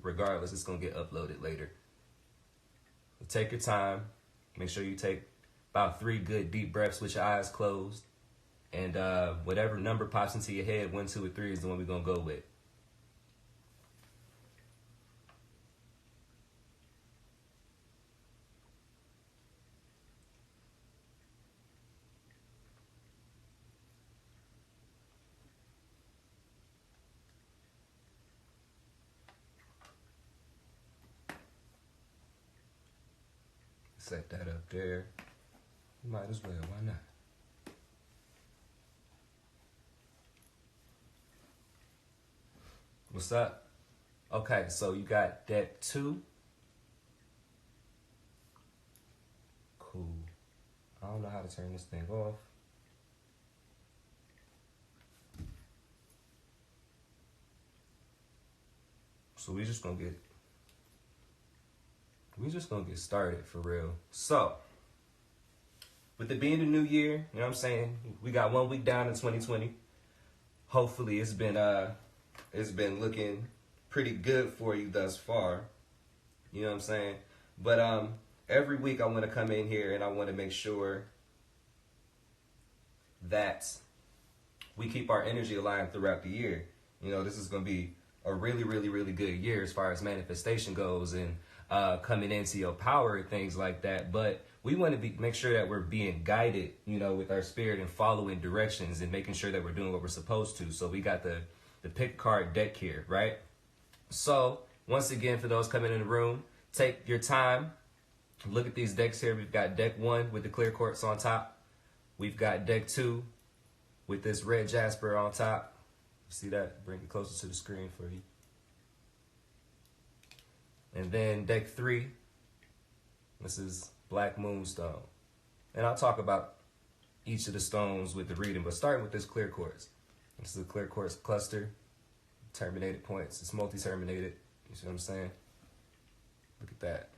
regardless, it's going to get uploaded later. So take your time. Make sure you take about 3 good deep breaths with your eyes closed. And whatever number pops into your head, 1, 2, or 3 is the one we're going to go with. Set that up there. Might as well, why not? What's up? Okay, so you got deck 2. Cool. I don't know how to turn this thing off. So we're just gonna get started for real. So, with it being the new year, you know what I'm saying? We got 1 week down in 2020. Hopefully it's been looking pretty good for you thus far. You know what I'm saying? But every week I want to come in here and I want to make sure that we keep our energy aligned throughout the year. You know, this is going to be a really, really, really good year as far as manifestation goes and coming into your power and things like that. But we want to make sure that we're being guided, you know, with our spirit and following directions and making sure that we're doing what we're supposed to. So we got the pick card deck here, right? So once again, for those coming in the room, take your time. Look at these decks here. We've got deck 1 with the clear quartz on top. We've got deck 2 with this red jasper on top. See that? Bring it closer to the screen for you. And then deck 3, this is black moonstone. And I'll talk about each of the stones with the reading, but starting with this clear quartz. This is a clear quartz cluster, terminated points. It's multi-terminated. You see what I'm saying? Look at that.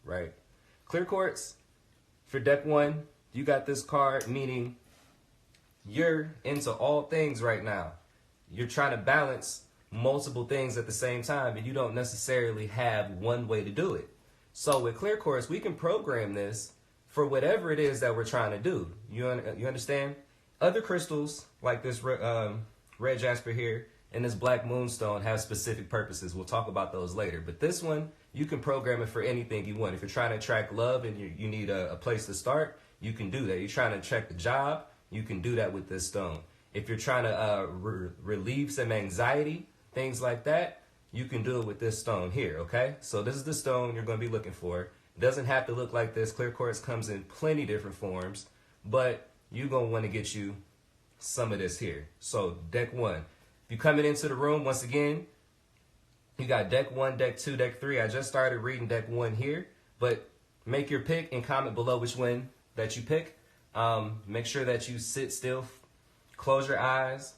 Right. Clear quartz, for deck 1, you got this card, meaning you're into all things right now. You're trying to balance multiple things at the same time, and you don't necessarily have one way to do it. So with clear quartz, we can program this for whatever it is that we're trying to do. You understand? Other crystals, like this red jasper here and this black moonstone, have specific purposes. We'll talk about those later. But this one, you can program it for anything you want. If you're trying to attract love and you need a place to start, you can do that. You're trying to attract a job, you can do that with this stone. If you're trying to relieve some anxiety, things like that, you can do it with this stone here, okay? So this is the stone you're going to be looking for. It doesn't have to look like this. Clear quartz comes in plenty different forms, but you're going to want to get you some of this here. So deck 1. If you're coming into the room, once again, you got deck 1, deck 2, deck 3. I just started reading deck 1 here, but make your pick and comment below which one that you pick. Make sure that you sit still, close your eyes,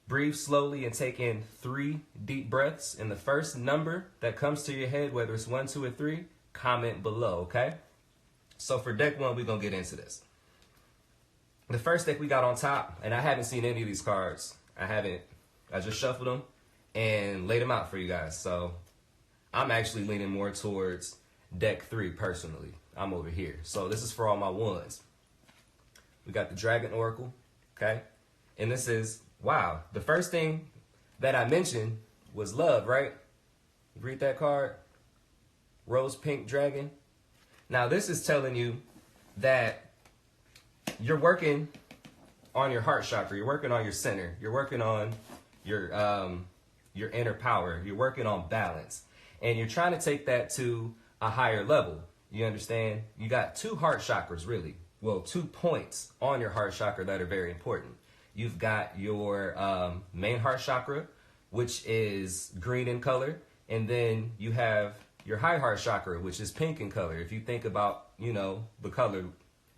breathe slowly, and take in 3 deep breaths. And the first number that comes to your head, whether it's 1, 2, or 3, comment below, okay? So for deck 1, we're going to get into this. The first deck we got on top, and I haven't seen any of these cards. I just shuffled them and laid them out for you guys. So I'm actually leaning more towards deck 3 personally. I'm over here. So this is for all my ones. We got the Dragon Oracle, okay? And this is, wow, the first thing that I mentioned was love, right? Read that card. Rose Pink Dragon. Now this is telling you that you're working on your heart chakra. You're working on your center. You're working on your inner power. You're working on balance. And you're trying to take that to a higher level. You understand? You got 2 heart chakras, really. Well, 2 points on your heart chakra that are very important. You've got your main heart chakra, which is green in color. And then you have your high heart chakra, which is pink in color. If you think about, you know, the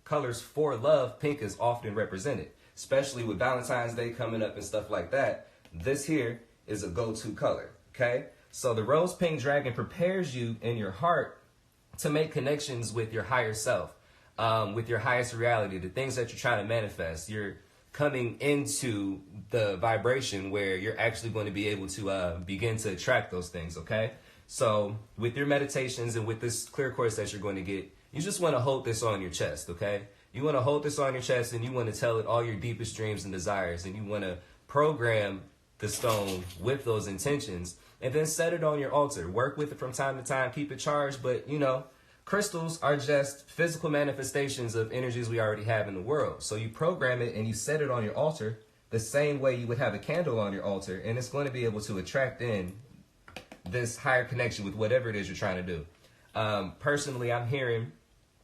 colors for love, pink is often represented, especially with Valentine's Day coming up and stuff like that. This here is a go-to color, okay? So the Rose Pink Dragon prepares you in your heart to make connections with your higher self, with your highest reality, the things that you're trying to manifest. You're coming into the vibration where you're actually going to be able to begin to attract those things, okay? So with your meditations and with this clear course that you're going to get, you just want to hold this on your chest, okay? You want to hold this on your chest and you want to tell it all your deepest dreams and desires, and you want to program the stone with those intentions and then set it on your altar. Work with it from time to time, keep it charged, but you know, crystals are just physical manifestations of energies we already have in the world. So you program it and you set it on your altar the same way you would have a candle on your altar, and it's going to be able to attract in this higher connection with whatever it is you're trying to do. Personally, I'm hearing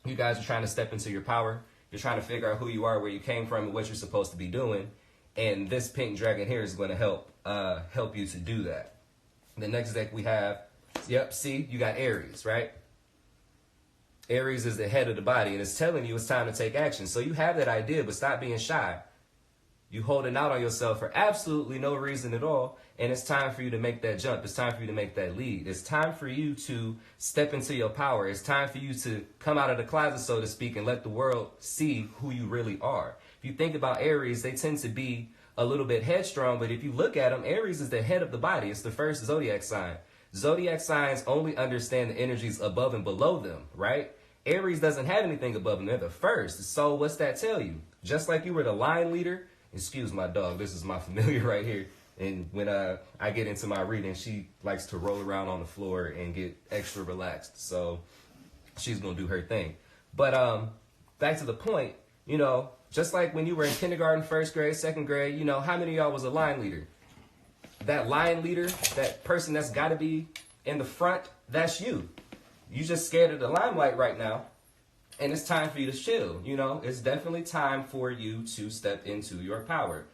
you guys are trying to step into your power. You're trying to figure out who you are, where you came from, and what you're supposed to be doing. And this pink dragon here is going to help you to do that. The next deck we have, yep, see, you got Aries, right? Aries is the head of the body, and it's telling you it's time to take action. So you have that idea, but stop being shy. You holding out on yourself for absolutely no reason at all, and it's time for you to make that jump. It's time for you to make that lead. It's time for you to step into your power. It's time for you to come out of the closet, so to speak, and let the world see who you really are. If you think about Aries, they tend to be a little bit headstrong, but if you look at them, Aries is the head of the body. It's the first zodiac sign. Zodiac signs only understand the energies above and below them, right? Aries doesn't have anything above them. They're the first. So what's that tell you? Just like you were the line leader, excuse my dog, this is my familiar right here. And when I get into my reading, she likes to roll around on the floor and get extra relaxed. So she's going to do her thing. But back to the point, you know, just like when you were in kindergarten, first grade, second grade, you know, how many of y'all was a line leader? That line leader, that person that's got to be in the front, that's you. You just scared of the limelight right now, and it's time for you to chill. You know, it's definitely time for you to step into your power.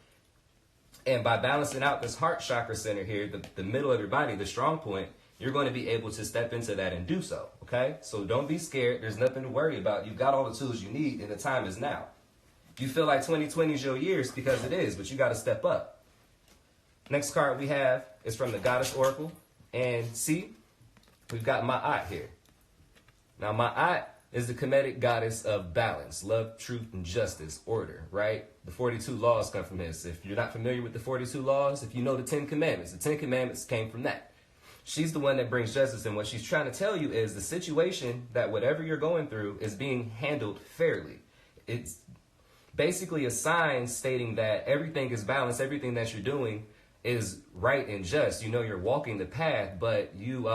And by balancing out this heart chakra center here, the middle of your body, the strong point, you're going to be able to step into that and do so, okay? So don't be scared. There's nothing to worry about. You've got all the tools you need, and the time is now. You feel like 2020 is your years, because it is, but you got to step up. Next card we have is from the Goddess Oracle. And see, we've got Ma'at here. Now, Ma'at is the Kemetic goddess of balance, love, truth, and justice, order, right? The 42 laws come from this. If you're not familiar with the 42 laws, if you know the 10 Commandments, the 10 Commandments came from that. She's the one that brings justice, and what she's trying to tell you is the situation that whatever you're going through is being handled fairly. It's basically a sign stating that everything is balanced, everything that you're doing is right and just. You know you're walking the path, but you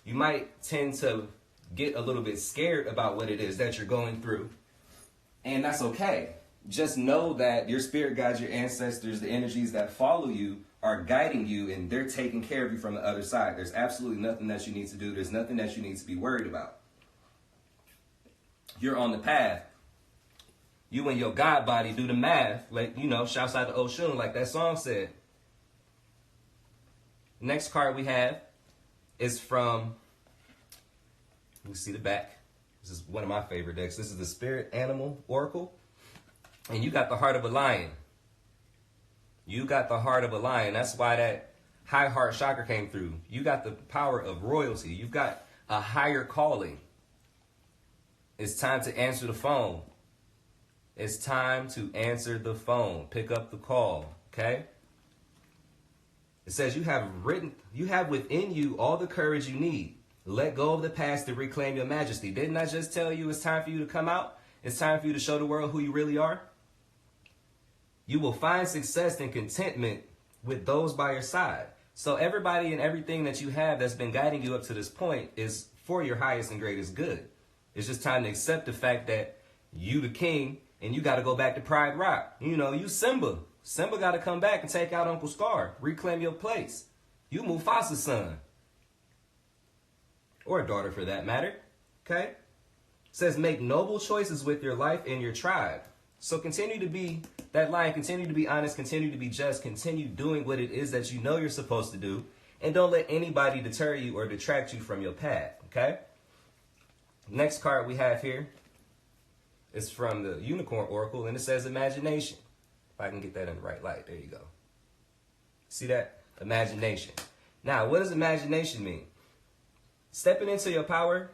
might tend to get a little bit scared about what it is that you're going through. And that's okay. Just know that your spirit guides, your ancestors, the energies that follow you are guiding you, and they're taking care of you from the other side. There's absolutely nothing that you need to do. There's nothing that you need to be worried about. You're on the path. You and your God body do the math. Like, you know, shouts out to Oshun, like that song said. Next card we have is from, you can see the back. This is one of my favorite decks. This is the Spirit Animal Oracle. And you got the heart of a lion. You got the heart of a lion. That's why that high heart chakra came through. You got the power of royalty. You've got a higher calling. It's time to answer the phone. It's time to answer the phone. Pick up the call, okay? It says you have within you all the courage you need. Let go of the past to reclaim your majesty. Didn't I just tell you it's time for you to come out? It's time for you to show the world who you really are. You will find success and contentment with those by your side. So everybody and everything that you have that's been guiding you up to this point is for your highest and greatest good. It's just time to accept the fact that you the king, and you got to go back to Pride Rock. You know, you Simba. Simba got to come back and take out Uncle Scar. Reclaim your place. You Mufasa's son. Or a daughter for that matter. Okay? It says make noble choices with your life and your tribe. So continue to be that lion. Continue to be honest. Continue to be just. Continue doing what it is that you know you're supposed to do. And don't let anybody deter you or detract you from your path. Okay? Next card we have here. It's from the Unicorn Oracle, and it says imagination. If I can get that in the right light, there you go. See that? Imagination. Now, what does imagination mean? Stepping into your power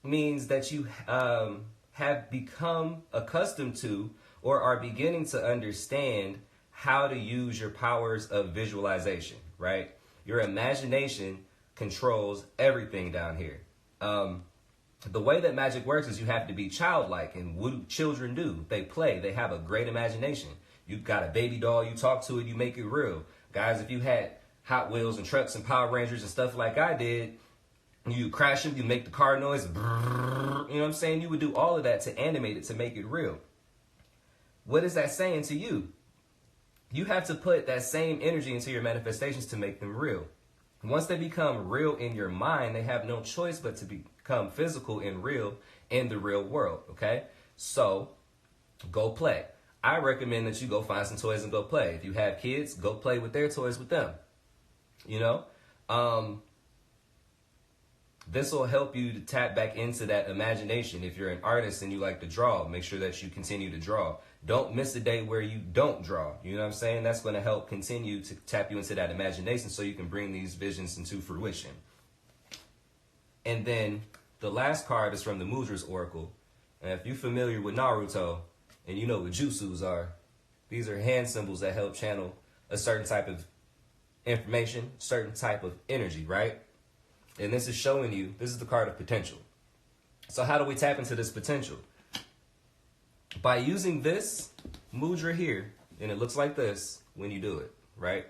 means that you have become accustomed to or are beginning to understand how to use your powers of visualization, right? Your imagination controls everything down here. The way that magic works is you have to be childlike, and what do children do? They play. They have a great imagination. You've got a baby doll, you talk to it, you make it real. Guys, if you had Hot Wheels and trucks and Power Rangers and stuff like I did, you crash them, you make the car noise, brrr, you know what I'm saying? You would do all of that to animate it, to make it real. What is that saying to you? You have to put that same energy into your manifestations to make them real. Once they become real in your mind, they have no choice but to become physical and real in the real world, okay? So, go play. I recommend that you go find some toys and go play. If you have kids, go play with their toys with them. You know? This will help you to tap back into that imagination. If you're an artist and you like to draw, make sure that you continue to draw. Don't miss a day where you don't draw. You know what I'm saying? That's going to help continue to tap you into that imagination so you can bring these visions into fruition. And then the last card is from the Mudra's Oracle. And if you're familiar with Naruto and you know what jutsus are, these are hand symbols that help channel a certain type of information, certain type of energy, right? And this is showing you, this is the card of potential. So how do we tap into this potential? By using this mudra here, and it looks like this when you do it, right?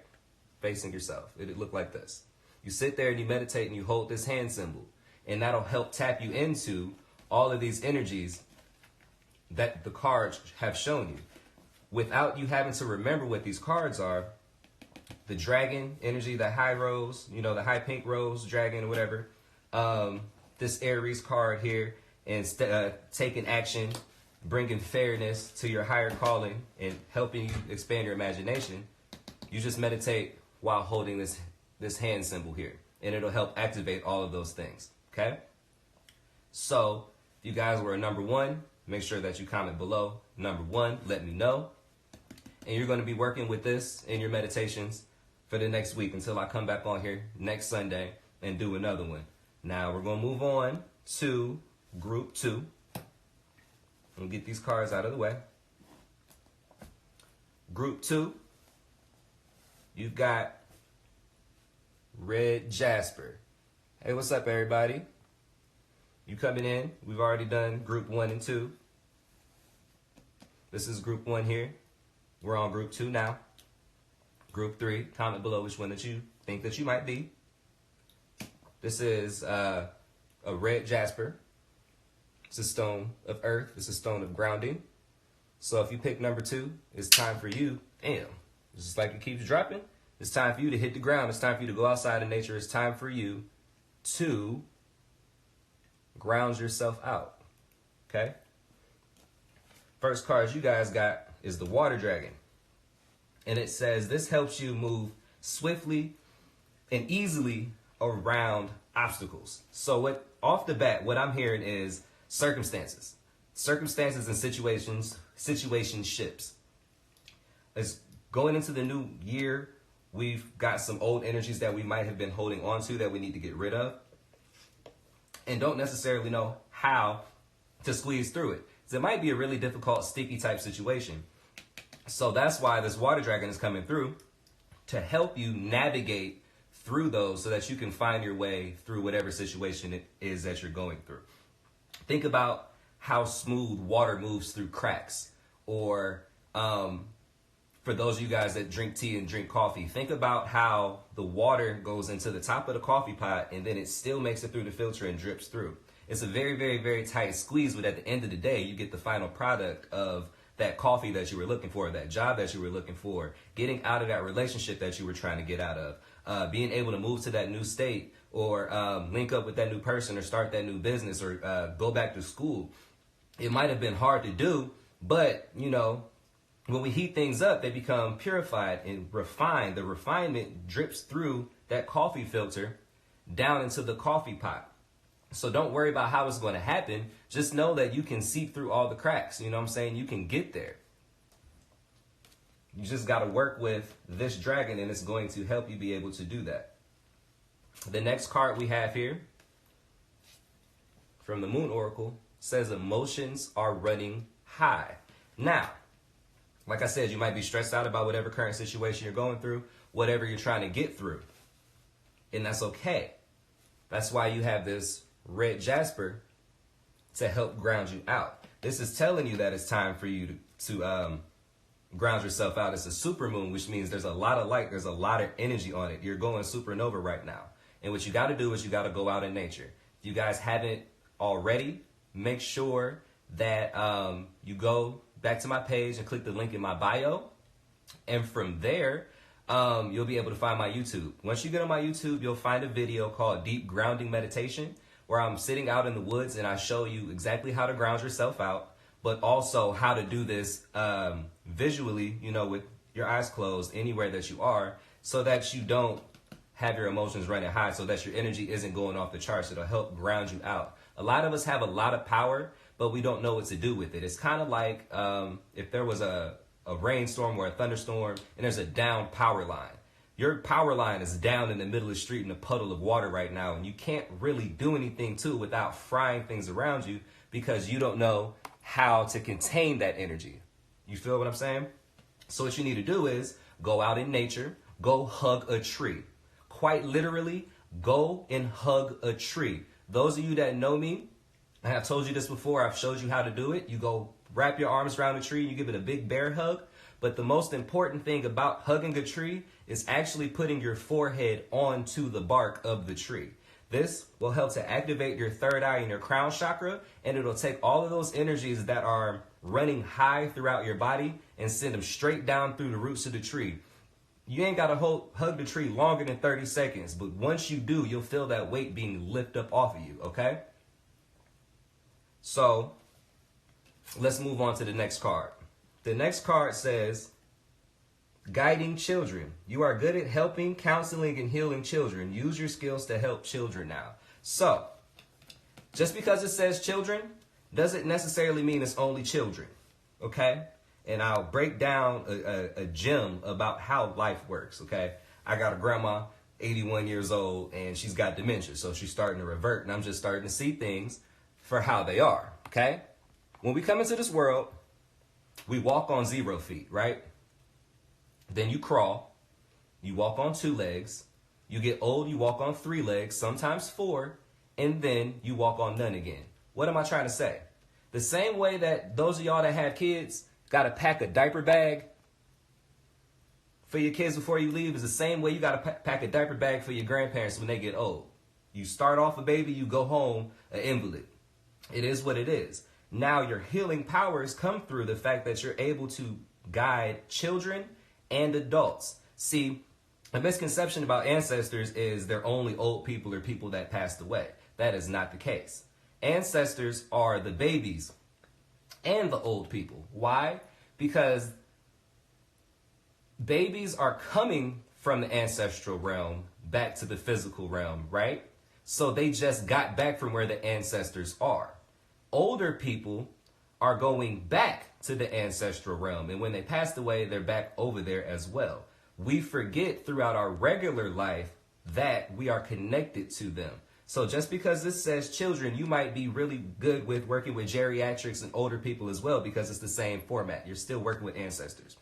Facing yourself. It'll look like this. You sit there and you meditate and you hold this hand symbol, and that'll help tap you into all of these energies that the cards have shown you. Without you having to remember what these cards are, the dragon energy, the high rose, you know, the high pink rose, dragon or whatever, this Aries card here, and taking action, bringing fairness to your higher calling and helping you expand your imagination. You just meditate while holding this hand symbol here, and it'll help activate all of those things, okay? So if you guys were a number one, make sure that you comment below. Number one, let me know. And you're going to be working with this in your meditations for the next week until I come back on here next Sunday and do another one. Now we're going to move on to group 2. And get these cards out of the way. Group 2, you've got Red Jasper. Hey, what's up, everybody? You coming in? We've already done group 1 and 2. This is group 1 here. We're on group 2 now. Group 3, comment below which one that you think that you might be. This is a Red Jasper. It's a stone of earth. It's a stone of grounding. So if you pick number 2, it's time for you. Damn. It's just like it keeps dropping. It's time for you to hit the ground. It's time for you to go outside in nature. It's time for you to ground yourself out. Okay? First card you guys got is the Water Dragon. And it says this helps you move swiftly and easily around obstacles. So off the bat, what I'm hearing is circumstances and situationships. As going into the new year, we've got some old energies that we might have been holding on to that we need to get rid of, and don't necessarily know how to squeeze through it. So it might be a really difficult, sticky type situation. So that's why this Water Dragon is coming through to help you navigate through those so that you can find your way through whatever situation it is that you're going through. Think about how smooth water moves through cracks. Or for those of you guys that drink tea and drink coffee, think about how the water goes into the top of the coffee pot and then it still makes it through the filter and drips through. It's a very, very, very tight squeeze, but at the end of the day, you get the final product of that coffee that you were looking for, that job that you were looking for, getting out of that relationship that you were trying to get out of, being able to move to that new state, or link up with that new person, or start that new business, or go back to school. It might have been hard to do, but, you know, when we heat things up, they become purified and refined. The refinement drips through that coffee filter down into the coffee pot. So don't worry about how it's going to happen. Just know that you can seep through all the cracks. You know what I'm saying? You can get there. You just got to work with this dragon, and it's going to help you be able to do that. The next card we have here from the Moon Oracle says emotions are running high. Now, Like I said, you might be stressed out about whatever current situation you're going through, whatever you're trying to get through. And that's okay. That's why you have this red jasper to help ground you out. This is telling you that it's time for you to ground yourself out. It's a supermoon, which means there's a lot of light, there's a lot of energy on it. You're going supernova right now. And what you got to do is you got to go out in nature. If you guys haven't already, make sure that you go back to my page and click the link in my bio. And from there, you'll be able to find my YouTube. Once you get on my YouTube, you'll find a video called Deep Grounding Meditation, where I'm sitting out in the woods and I show you exactly how to ground yourself out, but also how to do this visually, you know, with your eyes closed anywhere that you are, so that you don't have your emotions running high, so that your energy isn't going off the charts. It'll help ground you out. A lot of us have a lot of power, but we don't know what to do with it. It's kind of like if there was a rainstorm or a thunderstorm and there's a down power line. Your power line is down in the middle of the street in a puddle of water right now, and you can't really do anything to it without frying things around you because you don't know how to contain that energy. You feel what I'm saying? So what you need to do is go out in nature, go hug a tree. Quite literally, go and hug a tree. Those of you that know me, and I've told you this before, I've showed you how to do it. You go wrap your arms around a tree and you give it a big bear hug. But the most important thing about hugging a tree is actually putting your forehead onto the bark of the tree. This will help to activate your third eye and your crown chakra, and it'll take all of those energies that are running high throughout your body and send them straight down through the roots of the tree. You ain't got to hug the tree longer than 30 seconds, but once you do, you'll feel that weight being lifted up off of you, okay? So let's move on to the next card. The next card says, guiding children. You are good at helping, counseling, and healing children. Use your skills to help children now. So, just because it says children doesn't necessarily mean it's only children, okay? And I'll break down a gem about how life works, okay? I got a grandma, 81 years old, and she's got dementia, so she's starting to revert, and I'm just starting to see things for how they are, okay? When we come into this world, we walk on 0 feet, right? Then you crawl, you walk on 2 legs, you get old, you walk on 3 legs, sometimes 4, and then you walk on none again. What am I trying to say? The same way that those of y'all that have kids got to pack a diaper bag for your kids before you leave is the same way you got to pack a diaper bag for your grandparents when they get old. You start off a baby, you go home an invalid. It is what it is. Now your healing powers come through the fact that you're able to guide children and adults. See, a misconception about ancestors is they're only old people or people that passed away. That is not the case. Ancestors are the babies and the old people. Why? Because babies are coming from the ancestral realm back to the physical realm, right? So they just got back from where the ancestors are. Older people are going back to the ancestral realm, and when they passed away, they're back over there as well. We forget throughout our regular life that we are connected to them. So just because this says children, you might be really good with working with geriatrics and older people as well, because it's the same format. You're still working with ancestors.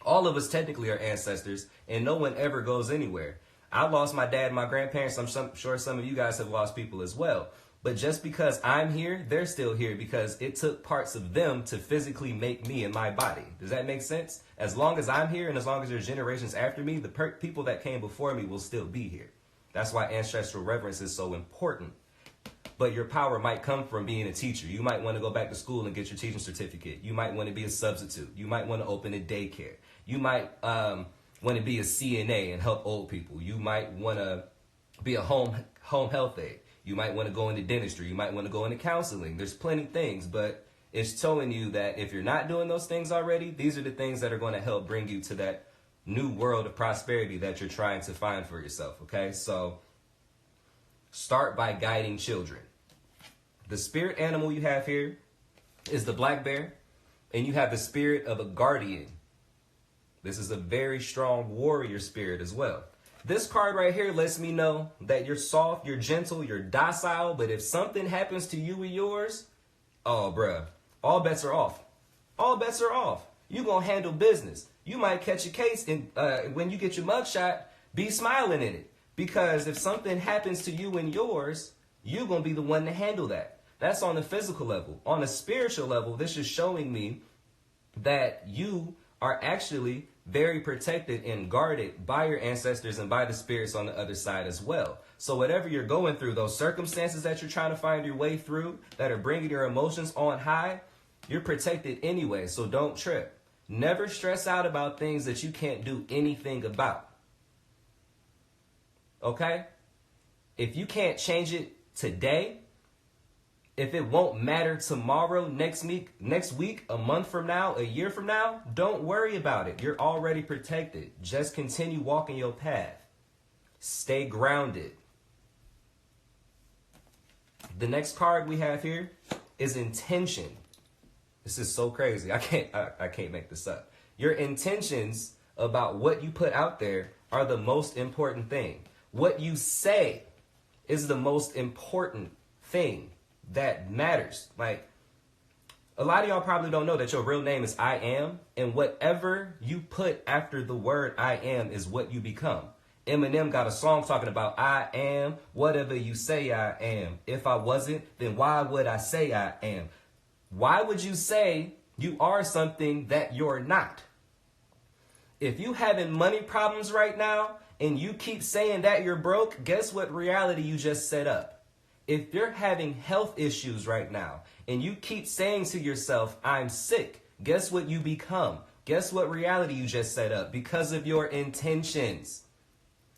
All of us technically are ancestors, and no one ever goes anywhere. I lost my dad and my grandparents. I'm sure some of you guys have lost people as well. But just because I'm here, they're still here because it took parts of them to physically make me in my body. Does that make sense? As long as I'm here and as long as there's generations after me, the people that came before me will still be here. That's why ancestral reverence is so important. But your power might come from being a teacher. You might want to go back to school and get your teaching certificate. You might want to be a substitute. You might want to open a daycare. You might want to be a CNA and help old people. You might want to be a home health aide. You might want to go into dentistry. You might want to go into counseling. There's plenty of things, but it's showing you that if you're not doing those things already, these are the things that are going to help bring you to that new world of prosperity that you're trying to find for yourself, okay? So start by guiding children. The spirit animal you have here is the black bear, and you have the spirit of a guardian. This is a very strong warrior spirit as well. This card right here lets me know that you're soft, you're gentle, you're docile, but if something happens to you or yours, oh, bruh, all bets are off. All bets are off. you're going to handle business. You might catch a case, and when you get your mugshot, be smiling in it. Because if something happens to you and yours, you're going to be the one to handle that. That's on the physical level. On the spiritual level, this is showing me that you are actually very protected and guarded by your ancestors and by the spirits on the other side as well. So whatever you're going through, those circumstances that you're trying to find your way through that are bringing your emotions on high, you're protected anyway. So don't trip. Never stress out about things that you can't do anything about. Okay? If you can't change it today, if it won't matter tomorrow, next week, a month from now, a year from now, don't worry about it. You're already protected. Just continue walking your path. Stay grounded. The next card we have here is intention. This is so crazy. I can't make this up. Your intentions about what you put out there are the most important thing. What you say is the most important thing that matters. Like, a lot of y'all probably don't know that your real name is I Am, and whatever you put after the word I am is what you become. Eminem got a song talking about I am whatever you say I am. If I wasn't, then why would I say I am? Why would you say you are something that you're not? If you having money problems right now and you keep saying that you're broke, guess what reality you just set up? If you're having health issues right now and you keep saying to yourself, I'm sick, guess what you become? Guess what reality you just set up? Because of your intentions.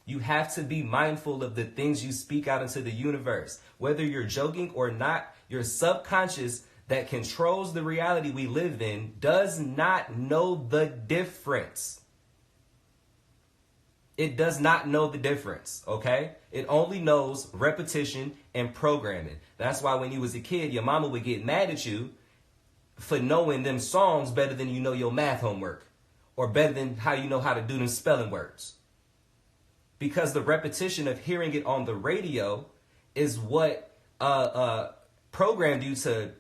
You have to be mindful of the things you speak out into the universe. Whether you're joking or not, your subconscious that controls the reality we live in does not know the difference. It does not know the difference, okay? It only knows repetition and programming. That's why when you was a kid, your mama would get mad at you for knowing them songs better than you know your math homework, or better than how you know how to do them spelling words. Because the repetition of hearing it on the radio is what programmed you to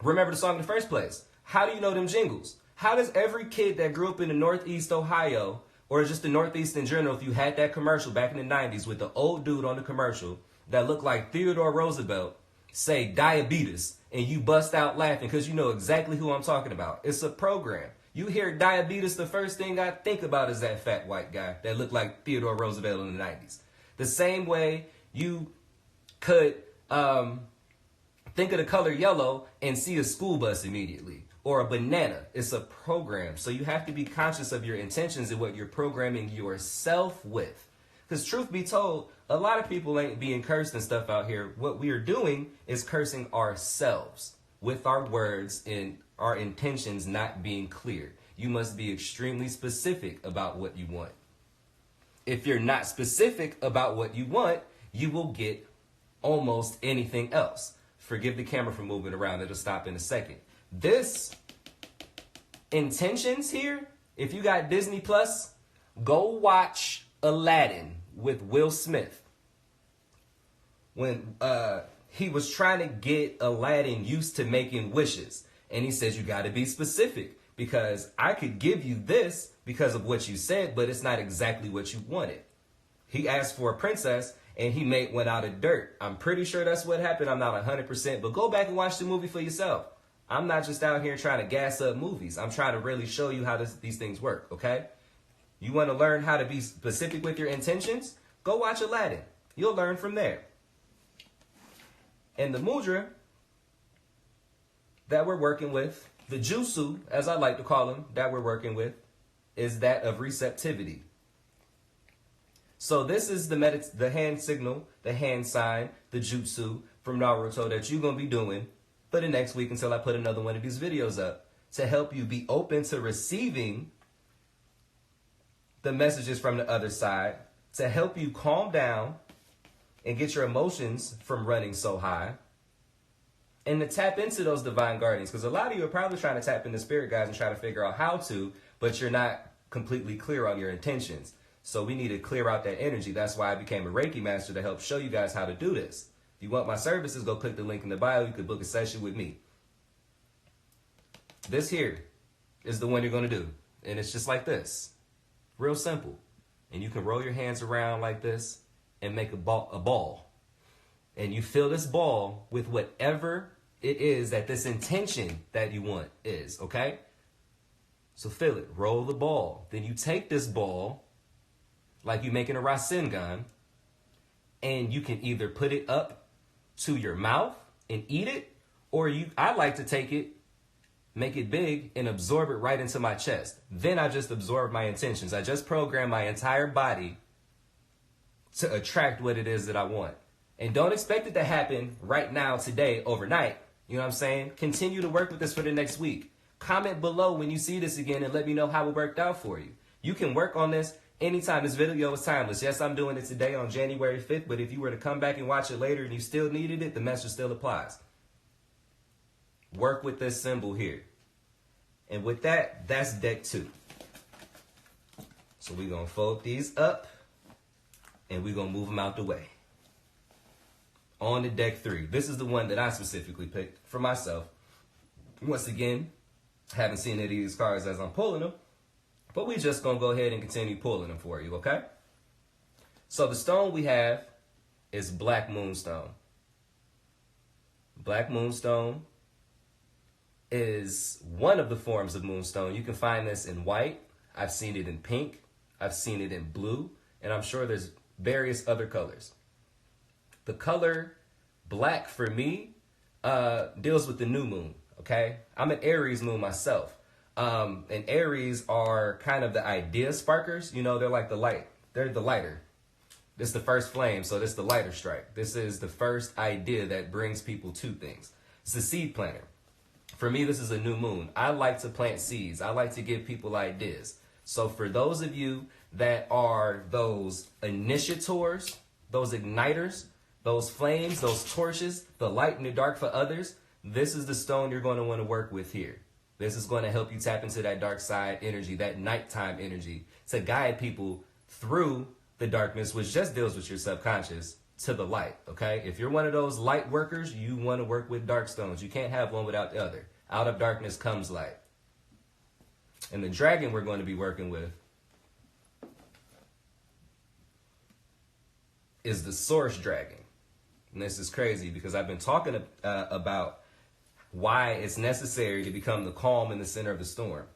remember the song in the first place. How do you know them jingles? How does every kid that grew up in the Northeast Ohio, or just the Northeast in general, if you had that commercial back in the 90s with the old dude on the commercial that looked like Theodore Roosevelt, say diabetes, and you bust out laughing because you know exactly who I'm talking about? It's a program. You hear diabetes, the first thing I think about is that fat white guy that looked like Theodore Roosevelt in the 90s. The same way you could think of the color yellow and see a school bus immediately, or a banana. It's a program. So you have to be conscious of your intentions and what you're programming yourself with. Because truth be told, a lot of people ain't being cursed and stuff out here. What we are doing is cursing ourselves with our words and our intentions not being clear. You must be extremely specific about what you want. If you're not specific about what you want, you will get almost anything else. Forgive the camera for moving around. It'll stop in a second. This intentions here, if you got Disney Plus, go watch Aladdin with Will Smith. When he was trying to get Aladdin used to making wishes. And he says, you got to be specific, because I could give you this because of what you said, but it's not exactly what you wanted. He asked for a princess and he made one out of dirt. I'm pretty sure that's what happened. I'm not 100%, but go back and watch the movie for yourself. I'm not just out here trying to gas up movies. I'm trying to really show you how these things work, okay? You want to learn how to be specific with your intentions? Go watch Aladdin. You'll learn from there. And the mudra that we're working with, the jutsu, as I like to call them, that we're working with, is that of receptivity. So this is the hand signal, the hand sign, the jutsu from Naruto that you're going to be doing for the next week until I put another one of these videos up, to help you be open to receiving the messages from the other side, to help you calm down and get your emotions from running so high, and to tap into those divine guardians. Because a lot of you are probably trying to tap into spirit guides and try to figure out how to, but you're not completely clear on your intentions. So we need to clear out that energy. That's why I became a Reiki master, to help show you guys how to do this. If you want my services, go click the link in the bio. You could book a session with me. This here is the one you're going to do. And it's just like this. Real simple. And you can roll your hands around like this and make a ball. And you fill this ball with whatever it is that this intention that you want is, okay? So fill it. Roll the ball. Then you take this ball, like you're making a rasengan, and you can either put it up to your mouth and eat it, or I like to take it, make it big, and absorb it right into my chest. Then I just absorb my intentions. I just program my entire body to attract what it is that I want. And don't expect it to happen right now, today, overnight. You know what I'm saying? Continue to work with this for the next week. Comment below when you see this again and let me know how it worked out for you. You can work on this anytime. This video is timeless. Yes, I'm doing it today on January 5th, but if you were to come back and watch it later and you still needed it, the message still applies. Work with this symbol here. And with that, that's deck 2. So we're going to fold these up and we're going to move them out the way. On to deck 3. This is the one that I specifically picked for myself. Once again, haven't seen any of these cards as I'm pulling them, but we're just going to go ahead and continue pulling them for you, okay? So the stone we have is Black Moonstone. Black Moonstone is one of the forms of moonstone. You can find this in white. I've seen it in pink. I've seen it in blue. And I'm sure there's various other colors. The color black for me deals with the new moon, okay? I'm an Aries moon myself. And Aries are kind of the idea sparkers. You know, they're like the light. They're the lighter. This is the first flame, so this is the lighter strike. This is the first idea that brings people to things. It's the seed planter. For me, this is a new moon. I like to plant seeds. I like to give people ideas. So for those of you that are those initiators, those igniters, those flames, those torches, the light and the dark for others, this is the stone you're going to want to work with here. This is going to help you tap into that dark side energy, that nighttime energy, to guide people through the darkness, which just deals with your subconscious, to the light, okay? If you're one of those light workers, you want to work with dark stones. You can't have one without the other. Out of darkness comes light. And the dragon we're going to be working with is the source dragon. And this is crazy because I've been talking about why it's necessary to become the calm in the center of the storm.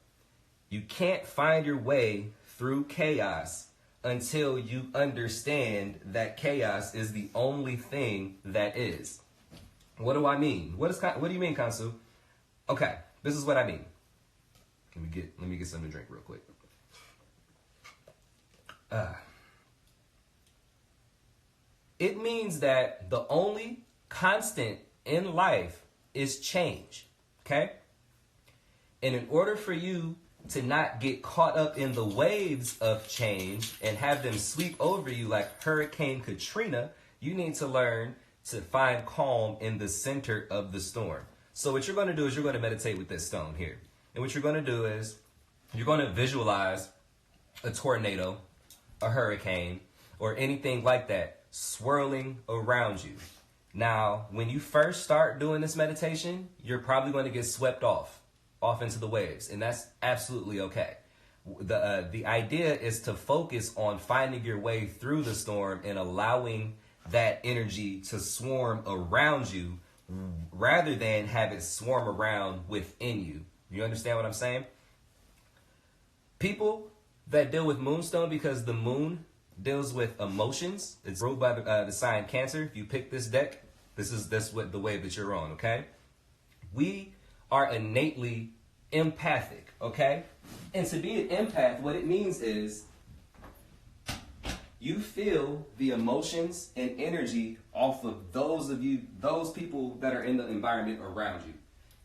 You can't find your way through chaos until you understand that chaos is the only thing that is. What do I mean? What do you mean, Kansu? Okay, this is what I mean. Let me get something to drink real quick. It means that the only constant in life is change, okay? And in order for you to not get caught up in the waves of change and have them sweep over you like Hurricane Katrina, you need to learn to find calm in the center of the storm. So what you're going to do is you're going to meditate with this stone here. And what you're going to do is you're going to visualize a tornado, a hurricane, or anything like that swirling around you. Now, when you first start doing this meditation, you're probably going to get swept off into the waves, and that's absolutely okay. The idea is to focus on finding your way through the storm and allowing that energy to swarm around you rather than have it swarm around within you. You understand what I'm saying? People that deal with moonstone, because the moon deals with emotions, it's ruled by the sign Cancer. If you pick this deck, this is the wave that you're on, okay? We are innately empathic, okay? And to be an empath, what it means is you feel the emotions and energy off of those people that are in the environment around you.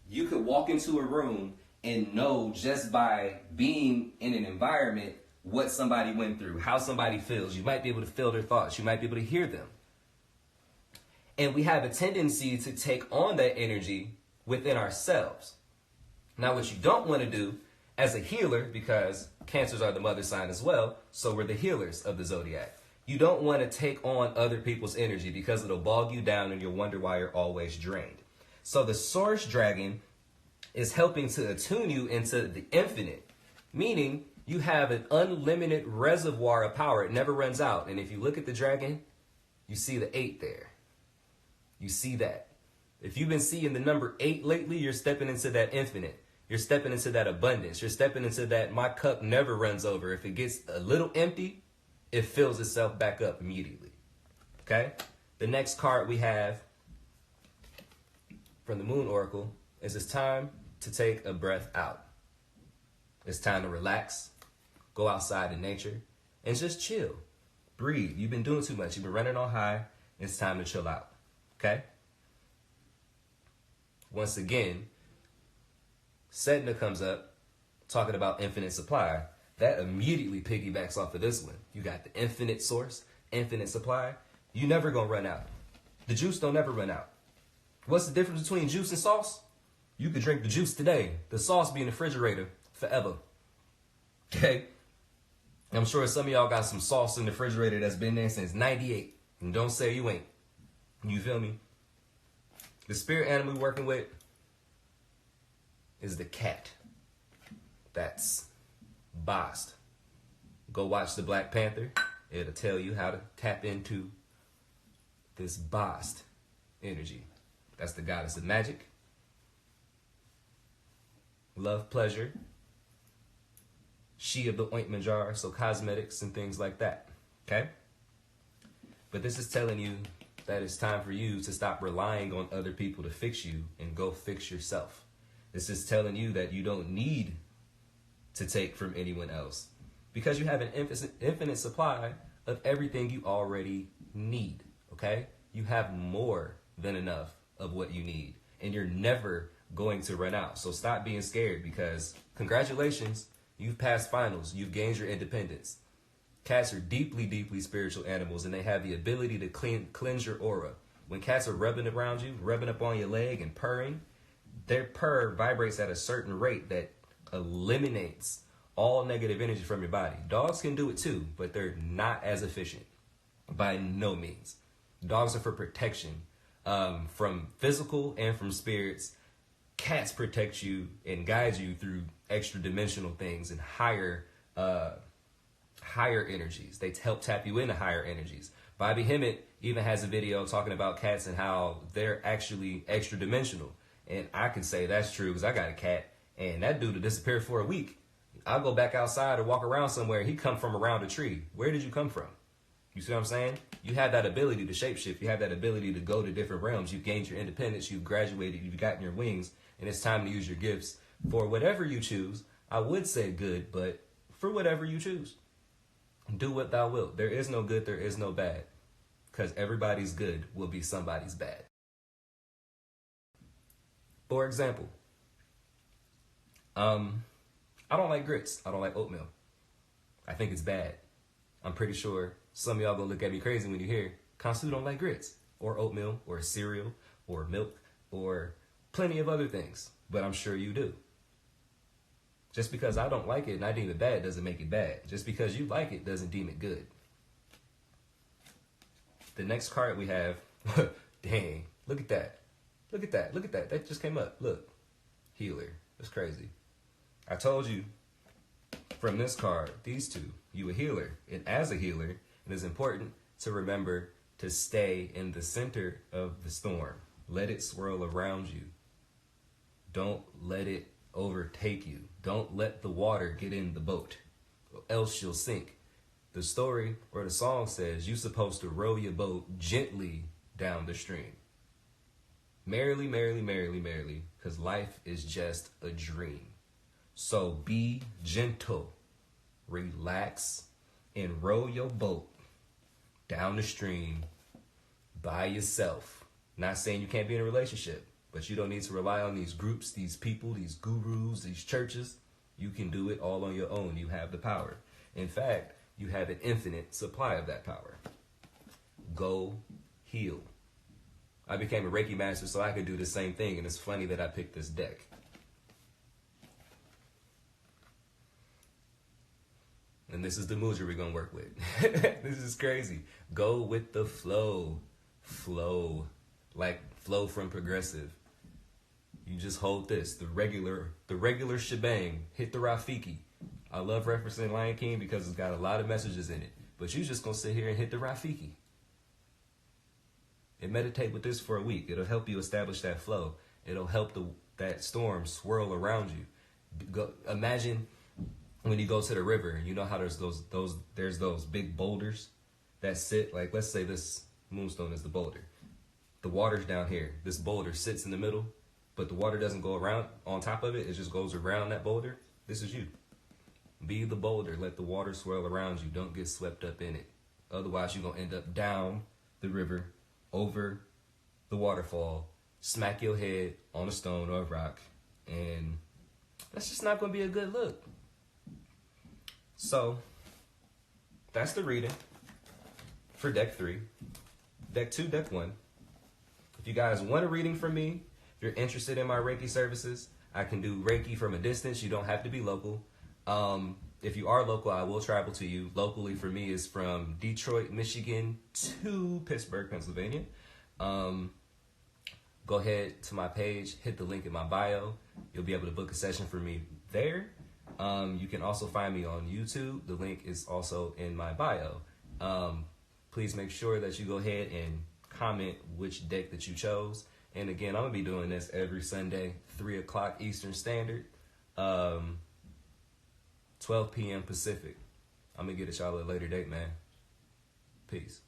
You could walk into a room and know just by being in an environment what somebody went through, how somebody feels. You might be able to feel their thoughts. You might be able to hear them. And we have a tendency to take on that energy within ourselves. Now, what you don't want to do as a healer, because Cancers are the mother sign as well, so we're the healers of the zodiac. You don't want to take on other people's energy because it'll bog you down and you'll wonder why you're always drained. So the source dragon is helping to attune you into the infinite, meaning you have an unlimited reservoir of power. It never runs out. And if you look at the dragon, you see the 8 there. You see that. If you've been seeing the number 8 lately, you're stepping into that infinite. You're stepping into that abundance. You're stepping into that my cup never runs over. If it gets a little empty, it fills itself back up immediately. Okay? The next card we have from the Moon Oracle is it's time to take a breath out. It's time to relax, go outside in nature, and just chill. Breathe. You've been doing too much. You've been running on high. It's time to chill out. Okay? Once again, Sedna comes up talking about infinite supply. That immediately piggybacks off of this one. You got the infinite source, infinite supply. You never gonna run out. The juice don't ever run out. What's the difference between juice and sauce? You could drink the juice today. The sauce be in the refrigerator forever. Okay? I'm sure some of y'all got some sauce in the refrigerator that's been there since 98. And don't say you ain't. You feel me? The spirit animal we're working with is the cat. That's Bast. Go watch the Black Panther. It'll tell you how to tap into this Bast energy. That's the goddess of magic, love, pleasure. She of the ointment jar, so cosmetics and things like that. Okay? But this is telling you that it's time for you to stop relying on other people to fix you and go fix yourself. This is telling you that you don't need to take from anyone else because you have an infinite supply of everything you already need. Okay? You have more than enough of what you need, and you're never going to run out. So stop being scared, because congratulations, you've passed finals. You've gained your independence. Cats are deeply, deeply spiritual animals, and they have the ability to cleanse your aura. When cats are rubbing around you, rubbing up on your leg and purring, their purr vibrates at a certain rate that eliminates all negative energy from your body. Dogs can do it too, but they're not as efficient by no means. Dogs are for protection, from physical and from spirits. Cats protect you and guide you through extra dimensional things and higher energies. They help tap you into higher energies. Bobby Hemmett even has a video talking about cats and how they're actually extra dimensional. And I can say that's true because I got a cat, and that dude will disappear for a week. I'll go back outside or walk around somewhere. He come from around a tree. Where did you come from? You see what I'm saying? You have that ability to shapeshift. You have that ability to go to different realms. You've gained your independence. You've graduated. You've gotten your wings. And it's time to use your gifts for whatever you choose. I would say good, but for whatever you choose. Do what thou wilt. There is no good. There is no bad. Because everybody's good will be somebody's bad. For example, I don't like grits. I don't like oatmeal. I think it's bad. I'm pretty sure some of y'all gonna look at me crazy when you hear Kansu don't like grits or oatmeal or cereal or milk or plenty of other things, but I'm sure you do. Just because I don't like it and I deem it bad doesn't make it bad. Just because you like it doesn't deem it good. The next card we have, dang, look at that. Look at that. Look at that. That just came up. Look. Healer. That's crazy. I told you from this card, these two, you a healer. And as a healer, it is important to remember to stay in the center of the storm. Let it swirl around you. Don't let it overtake you. Don't let the water get in the boat, or else you'll sink. The story or the song says you're supposed to row your boat gently down the stream. Merrily, merrily, merrily, merrily, because life is just a dream. So be gentle, relax, and row your boat down the stream by yourself. Not saying you can't be in a relationship, but you don't need to rely on these groups, these people, these gurus, these churches. You can do it all on your own. You have the power. In fact, you have an infinite supply of that power. Go heal. I became a Reiki master so I could do the same thing, and it's funny that I picked this deck. And this is the Muja we're going to work with. This is crazy. Go with the flow. Flow. Like flow from progressive. You just hold this, the regular shebang. Hit the Rafiki. I love referencing Lion King because it's got a lot of messages in it. But you just gonna sit here and hit the Rafiki. And meditate with this for a week. It'll help you establish that flow. It'll help that storm swirl around you. Imagine when you go to the river, you know how there's those big boulders that sit, like, let's say this moonstone is the boulder. The water's down here. This boulder sits in the middle, but the water doesn't go around on top of it. It just goes around that boulder. This is you. Be the boulder. Let the water swirl around you. Don't get swept up in it. Otherwise, you're going to end up down the river, over the waterfall, smack your head on a stone or a rock, and that's just not going to be a good look. So, that's the reading for deck 3. Deck 2, deck 1. If you guys want a reading from me, if you're interested in my Reiki services, I can do Reiki from a distance. You don't have to be local. If you are local, I will travel to you. Locally for me is from Detroit, Michigan to Pittsburgh, Pennsylvania. Go ahead to my page, hit the link in my bio. You'll be able to book a session for me there. You can also find me on YouTube. The link is also in my bio. Please make sure that you go ahead and comment which deck that you chose. And again, I'm going to be doing this every Sunday, 3 o'clock Eastern Standard, 12 p.m. Pacific. I'm going to get at y'all at a later date, man. Peace.